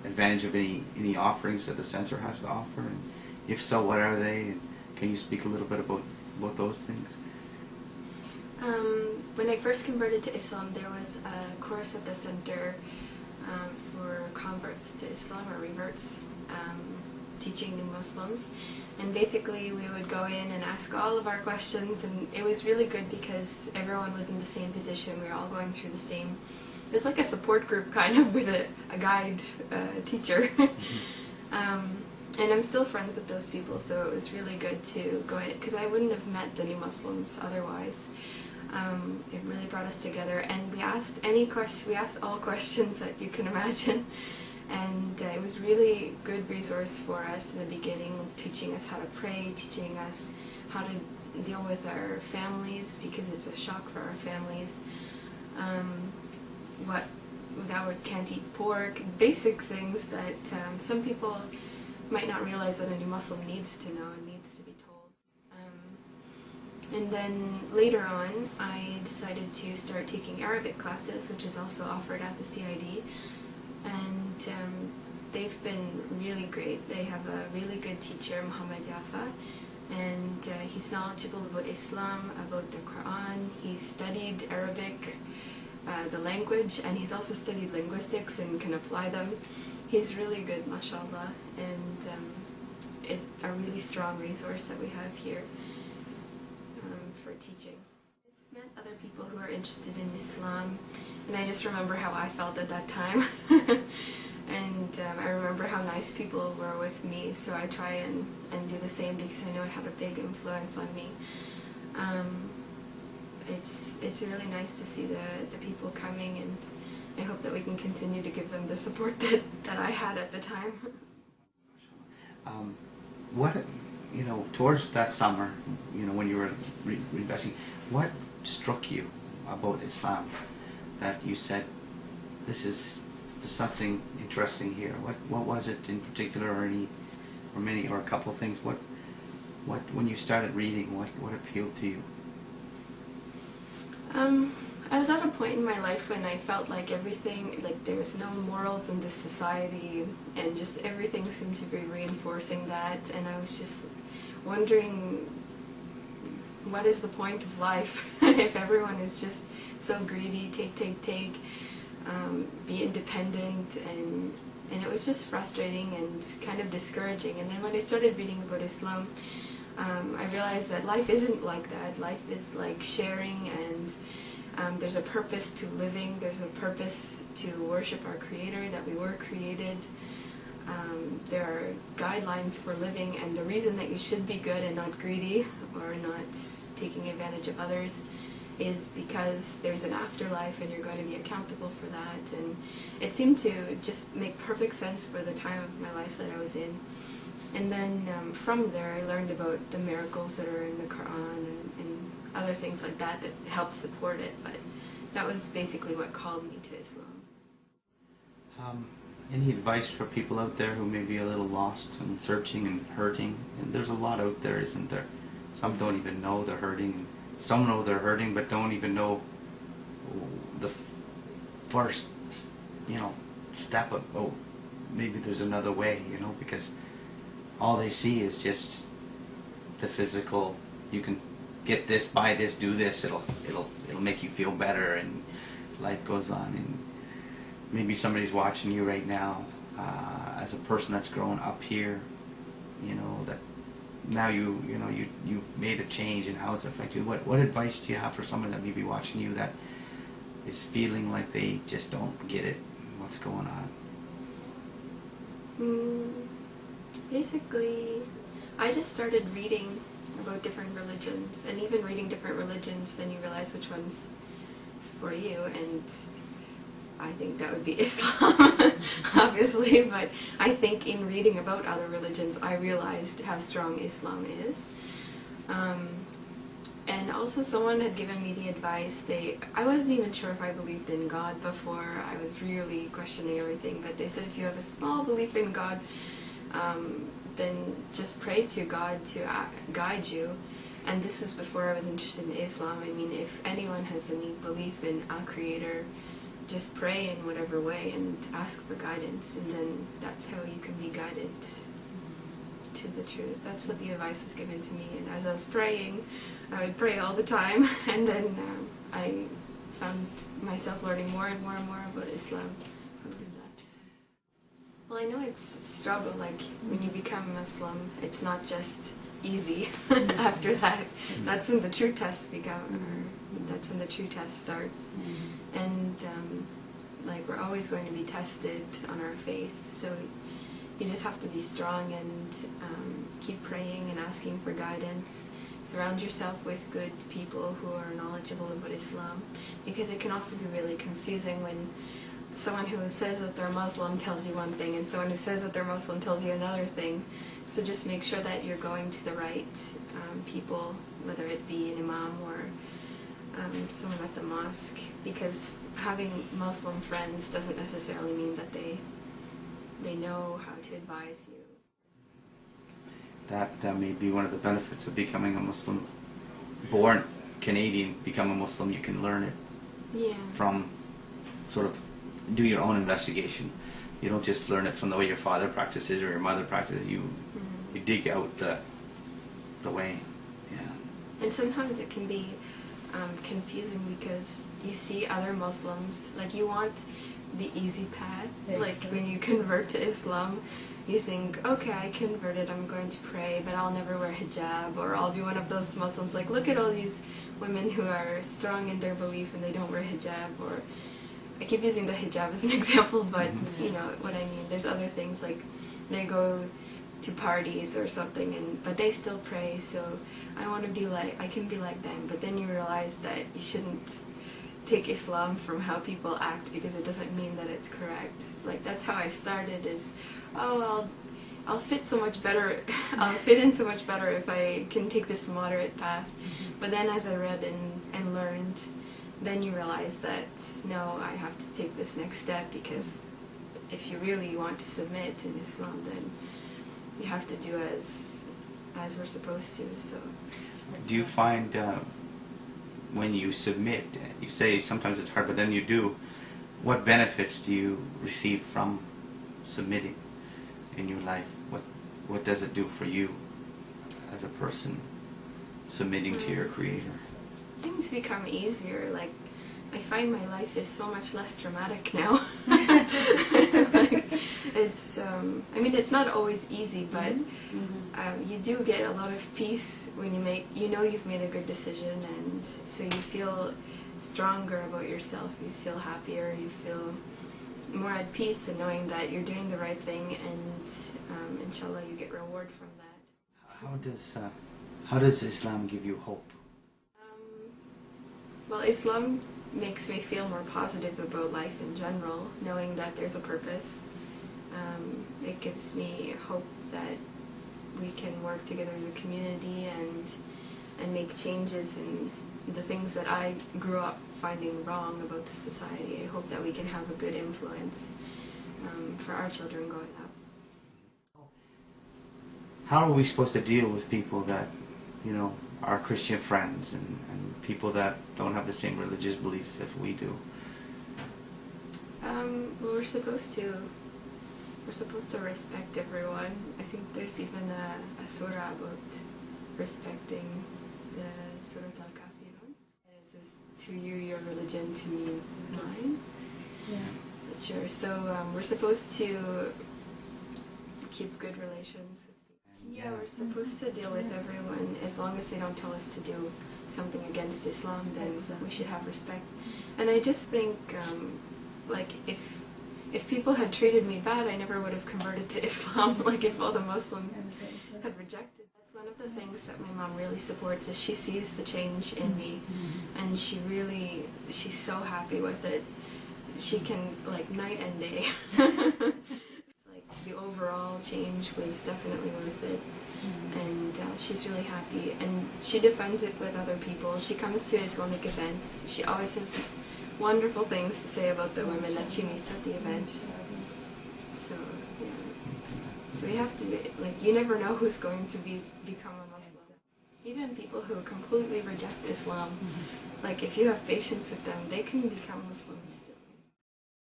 advantage of any offerings that the center has to offer? And if so, what are they? And can you speak a little bit about those things? When I first converted to Islam, there was a course at the center for converts to Islam, or reverts, teaching new Muslims. And basically we would go in and ask all of our questions, and it was really good because everyone was in the same position. We were all going through the same, it's like a support group kind of, with a guide teacher. And I'm still friends with those people, so it was really good to go in, because I wouldn't have met the new Muslims otherwise. It really brought us together, and we asked all questions that you can imagine. And it was really good resource for us in the beginning, teaching us how to pray, teaching us how to deal with our families, because it's a shock for our families. Can't eat pork, basic things that some people might not realize that a new Muslim needs to know and needs to be told. And then later on, I decided to start taking Arabic classes, which is also offered at the CID. And they've been really great. They have a really good teacher, Muhammad Yafa, and he's knowledgeable about Islam, about the Quran. He's studied Arabic, the language, and he's also studied linguistics and can apply them. He's really good, mashallah, and a really strong resource that we have here for teaching. I've met other people who are interested in Islam, and I just remember how I felt at that time. And I remember how nice people were with me, so I try and do the same, because I know it had a big influence on me. It's really nice to see the people coming, and I hope that we can continue to give them the support that I had at the time. Towards that summer, when you were reinvesting, what struck you about Islam that you said, there's something interesting here? What was it in particular, or a couple of things? What when you started reading, what appealed to you? I was at a point in my life when I felt like everything, like there was no morals in this society, and just everything seemed to be reinforcing that, and I was just wondering, what is the point of life if everyone is just so greedy, take, be independent, and it was just frustrating and kind of discouraging. And then when I started reading about Islam, I realized that life isn't like that. Life is like sharing, and there's a purpose to living, there's a purpose to worship our Creator, that we were created. There are guidelines for living, and the reason that you should be good and not greedy or not taking advantage of others is because there's an afterlife and you're going to be accountable for that. And it seemed to just make perfect sense for the time of my life that I was in. And then from there I learned about the miracles that are in the Quran and other things like that help support it. But that was basically what called me to Islam. Any advice for people out there who may be a little lost and searching and hurting? And there's a lot out there, isn't there? Some don't even know they're hurting, and some know they're hurting but don't even know the first, step of, maybe there's another way, because all they see is just the physical. You can get this, buy this, do this, it'll make you feel better, and life goes on. And maybe somebody's watching you right now, as a person that's grown up here, that now you've made a change and how it's affected you. What advice do you have for someone that may be watching you that is feeling like they just don't get it, what's going on? Basically, I just started reading about different religions, and even reading different religions, then you realize which one's for you, and I think that would be Islam, obviously, but I think in reading about other religions I realized how strong Islam is. And also someone had given me the advice, I wasn't even sure if I believed in God before, I was really questioning everything, but they said if you have a small belief in God, then just pray to God to guide you. And this was before I was interested in Islam. I mean, if anyone has any belief in a Creator, just pray in whatever way and ask for guidance, and then that's how you can be guided to the truth. That's what the advice was given to me, and as I was praying, I would pray all the time, and then I found myself learning more and more and more about Islam. Well, I know it's a struggle, like when you become a Muslim, it's not just easy after that. That's when the true test that's when the true test starts. And like we're always going to be tested on our faith, so you just have to be strong and keep praying and asking for guidance. Surround yourself with good people who are knowledgeable about Islam, because it can also be really confusing when someone who says that they're Muslim tells you one thing and someone who says that they're Muslim tells you another thing. So just make sure that you're going to the right people, whether it be an imam or someone at the mosque, because having Muslim friends doesn't necessarily mean that they know how to advise you. That may be one of the benefits of becoming a Muslim. Born Canadian, become a Muslim, you can learn it from sort of do your own investigation. You don't just learn it from the way your father practices or your mother practices. You dig out the way. Yeah. And sometimes it can be confusing because you see other Muslims, like you want the easy path. Like when you convert to Islam, you think, okay, I converted, I'm going to pray, but I'll never wear hijab, or I'll be one of those Muslims, like look at all these women who are strong in their belief and they don't wear hijab. Or I keep using the hijab as an example, but you know what I mean. There's other things, like they go to parties or something, but they still pray, so I want to be like, I can be like them. But then you realize that you shouldn't take Islam from how people act, because it doesn't mean that it's correct. Like that's how I started, is, oh, I'll fit so much better, I'll fit in so much better if I can take this moderate path. But then as I read and learned, then you realize that, no, I have to take this next step, because if you really want to submit in Islam, then you have to do as we're supposed to. So, do you find when you submit, you say sometimes it's hard, but then you do, what benefits do you receive from submitting in your life? What does it do for you as a person, submitting to your Creator? Things become easier. Like, I find my life is so much less dramatic now. Like, it's, I mean, it's not always easy, but you do get a lot of peace when you know you've made a good decision, and so you feel stronger about yourself, you feel happier, you feel more at peace in knowing that you're doing the right thing, and inshallah you get reward from that. How does Islam give you hope? Well, Islam makes me feel more positive about life in general, knowing that there's a purpose. It gives me hope that we can work together as a community and make changes in the things that I grew up finding wrong about the society. I hope that we can have a good influence for our children growing up. How are we supposed to deal with people that, you know, are Christian friends and people that don't have the same religious beliefs that we do? Well, we're supposed to respect everyone. I think there's even a surah about respecting the Surah Al-Kafirun. It says, to you your religion, to me mine. Yeah. Sure. So we're supposed to keep good relations with people. Yeah, we're supposed to deal with everyone. As long as they don't tell us to do something against Islam, then we should have respect. And I just think, like, if people had treated me bad, I never would have converted to Islam. Like, if all the Muslims had rejected. That's one of the things that my mom really supports, is she sees the change in me, and she's so happy with it. She can, like, night and day. Like, the overall change was definitely worth it, and she's really happy, and she defends it with other people. She comes to Islamic events. She always has wonderful things to say about the women that she meets at the events. So, yeah. So we have to, like, you never know who's going to become a Muslim. Even people who completely reject Islam, like, if you have patience with them, they can become Muslims.